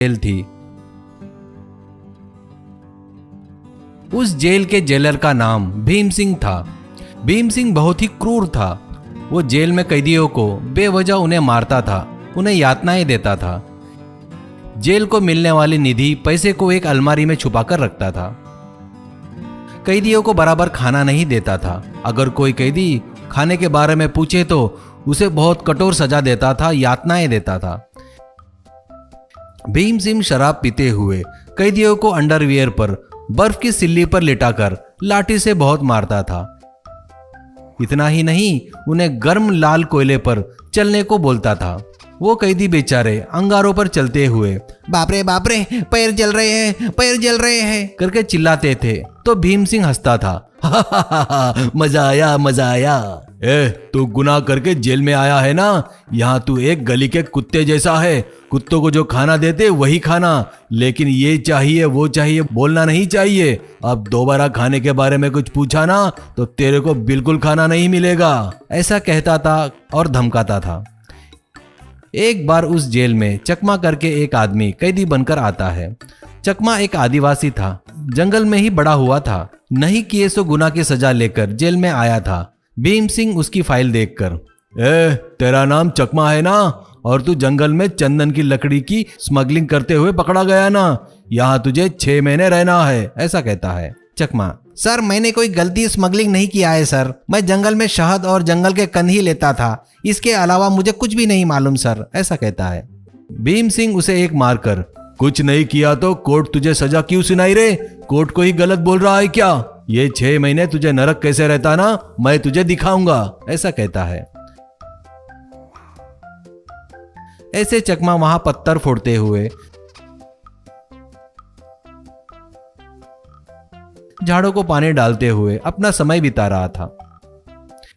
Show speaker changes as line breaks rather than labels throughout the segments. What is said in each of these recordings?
Jail थी। उस jail के जेलर का नाम भीम सिंह था। भीम सिंह बहुत ही क्रूर था। वो जेल में कैदियों को बेवजह उन्हें मारता था, उन्हें यातनाएं देता था। जेल को मिलने वाली निधि पैसे को एक अलमारी में छुपाकर रखता था। कैदियों को बराबर खाना नहीं देता था। अगर कोई कैदी खाने के बारे में पूछे तो उसे बहुत कठोर सजा देता था, यातनाएं देता था। भीम सिंह शराब पीते हुए कैदियों को अंडरवियर पर बर्फ की सिल्ली पर लिटाकर लाठी से बहुत मारता था। इतना ही नहीं, उन्हें गर्म लाल कोयले पर चलने को बोलता था। वो कैदी बेचारे अंगारों पर चलते हुए बाप रे पैर जल रहे हैं, पैर जल रहे हैं करके चिल्लाते थे तो भीम सिंह हंसता था। मजा आया। तू गुनाह करके जेल में आया है ना, यहाँ तू एक गली के कुत्ते जैसा है। कुत्तों को जो खाना देते वही खाना, लेकिन ये चाहिए वो चाहिए बोलना नहीं चाहिए। अब दोबारा खाने के बारे में कुछ पूछा ना तो तेरे को बिल्कुल खाना नहीं मिलेगा, ऐसा कहता था और धमकाता था। एक बार उस जेल में चकमा करके एक आदमी कैदी बनकर आता है। चकमा एक आदिवासी था, जंगल में ही बड़ा हुआ था। नहीं किए सो गुनाह की सजा लेकर जेल में आया था। भीम सिंह उसकी फाइल देखकर, तेरा नाम चकमा है ना, और तू जंगल में चंदन की लकड़ी की स्मगलिंग करते हुए पकड़ा गया ना, यहाँ तुझे 6 महीने रहना है, ऐसा कहता है। चकमा, सर मैंने कोई गलती स्मगलिंग नहीं किया है सर, मैं जंगल में शहद और जंगल के कंद ही लेता था, इसके अलावा मुझे कुछ भी नहीं मालूम सर, ऐसा कहता है। भीम सिंह उसे एक मारकर, कुछ नहीं किया तो कोर्ट तुझे सजा क्यों सुनाई रे, कोर्ट को ही गलत बोल रहा है क्या, ये 6 महीने तुझे नरक कैसे रहता ना, मैं तुझे दिखाऊंगा, ऐसा कहता है। ऐसे चकमा वहां पत्थर फोड़ते हुए, झाड़ों को पानी डालते हुए अपना समय बिता रहा था।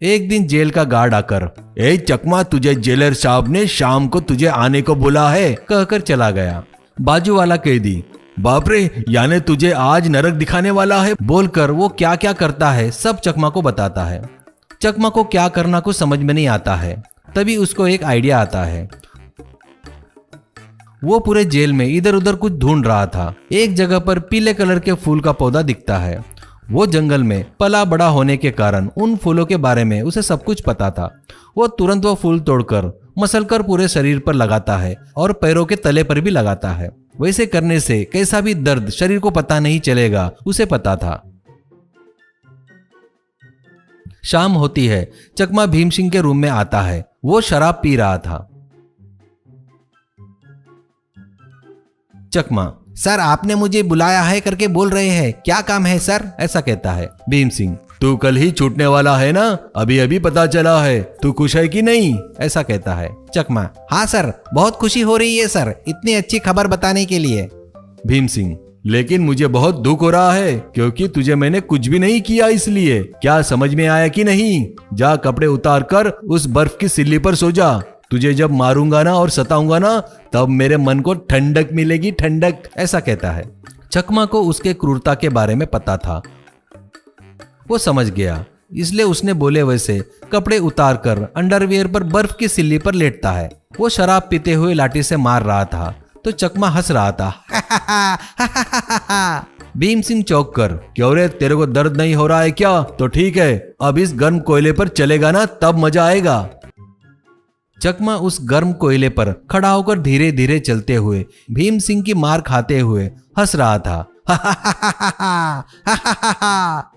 एक दिन जेल का गार्ड आकर, चकमा तुझे जेलर साहब ने शाम को तुझे आने को बोला है, कहकर चला गया। बाजू वाला कैदी, बाप रे यानी तुझे आज नरक दिखाने वाला है, बोलकर वो क्या क्या करता है सब चकमा को बताता है। चकमा को क्या करना कुछ समझ में नहीं आता है। तभी उसको एक आइडिया आता है। वो पूरे जेल में इधर उधर कुछ ढूंढ रहा था। एक जगह पर पीले कलर के फूल का पौधा दिखता है। वो जंगल में पला बड़ा होने के कारण उन फूलों के बारे में उसे सब कुछ पता था। वो तुरंत वो फूल तोड़कर मसलकर पूरे शरीर पर लगाता है और पैरों के तले पर भी लगाता है। वैसे करने से कैसा भी दर्द शरीर को पता नहीं चलेगा, उसे पता था। शाम होती है, चकमा भीम सिंह के रूम में आता है। वो शराब पी रहा था। चकमा, सर आपने मुझे बुलाया है करके बोल रहे हैं, क्या काम है सर, ऐसा कहता है। भीम सिंह, तू कल ही छूटने वाला है ना, अभी अभी पता चला है, तू खुश है कि नहीं, ऐसा कहता है। चकमा, हाँ सर बहुत खुशी हो रही है सर, इतनी अच्छी खबर बताने के लिए। भीम सिंह, लेकिन मुझे बहुत दुख हो रहा है क्योंकि तुझे मैंने कुछ भी नहीं किया, इसलिए क्या समझ में आया कि नहीं, जा कपड़े उतार कर उस बर्फ की सिल्ली पर सो जा, तुझे जब मारूंगा ना और सताऊंगा ना तब मेरे मन को ठंडक मिलेगी, ठंडक, ऐसा कहता है। चकमा को उसके क्रूरता के बारे में पता था। वो समझ गया, इसलिए उसने बोले वैसे कपड़े उतार कर अंडरवियर पर बर्फ की सिल्ली पर लेटता है। वो शराब पीते हुए लाठी से मार रहा था तो चकमा हंस रहा था। भीम सिंह चौंक कर, क्यों रे तेरे को दर्द नहीं हो रहा है क्या, तो ठीक है अब इस गर्म कोयले पर चलेगा ना तब मजा आएगा। चकमा उस गर्म कोयले पर खड़ा होकर धीरे धीरे चलते हुए भीम सिंह की मार खाते हुए हंस रहा था।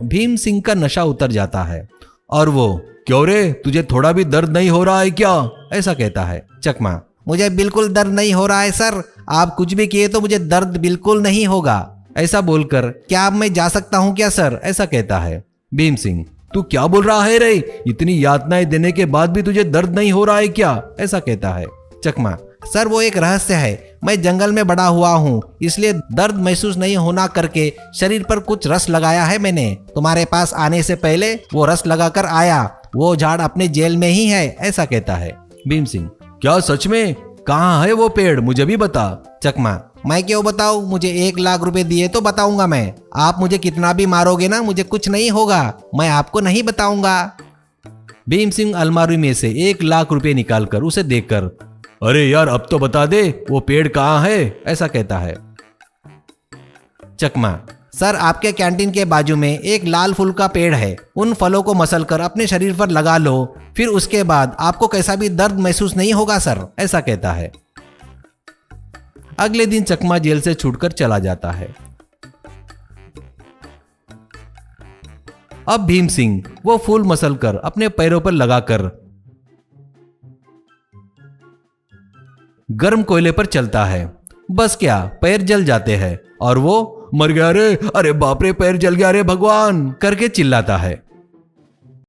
भीम सिंह का नशा उतर जाता है और वो, क्यों रे तुझे थोड़ा भी दर्द नहीं हो रहा है क्या, ऐसा कहता है। चकमा, मुझे बिल्कुल दर्द नहीं हो रहा है सर, आप कुछ भी किए तो मुझे दर्द बिल्कुल नहीं होगा, ऐसा बोलकर, क्या अब मैं जा सकता हूँ क्या सर, ऐसा कहता है। भीम सिंह, तू क्या बोल रहा है रे, इतनी यातनाएं देने के बाद भी तुझे दर्द नहीं हो रहा है क्या, ऐसा कहता है। चकमा, सर वो एक रहस्य है, मैं जंगल में बड़ा हुआ हूँ इसलिए दर्द महसूस नहीं होना करके शरीर पर कुछ रस लगाया है मैंने, तुम्हारे पास आने से पहले वो रस लगाकर आया, वो झाड़ अपने जेल में ही है, ऐसा कहता है। भीम सिंह, क्या सच में, कहाँ है वो पेड़, मुझे भी बता। चकमा, मैं क्यों बताऊं, मुझे 1 लाख रुपए दिए तो बताऊंगा मैं, आप मुझे कितना भी मारोगे ना मुझे कुछ नहीं होगा, मैं आपको नहीं बताऊंगा। भीम सिंह अलमारी में से 1 लाख रुपए निकालकर उसे देकर, अरे यार अब तो बता दे वो पेड़ कहाँ है, ऐसा कहता है। चकमा, सर आपके कैंटीन के बाजू में एक लाल फूल का पेड़ है, उन फलों को मसलकर अपने शरीर पर लगा लो, फिर उसके बाद आपको कैसा भी दर्द महसूस नहीं होगा सर, ऐसा कहता है। अगले दिन चकमा जेल से छूटकर चला जाता है। अब भीम सिंह वो फूल मसलकर अपने पैरों पर लगाकर गर्म कोयले पर चलता है। बस क्या, पैर जल जाते हैं और वो मर गया रे, अरे बाप रे पैर जल गया रे भगवान करके चिल्लाता है।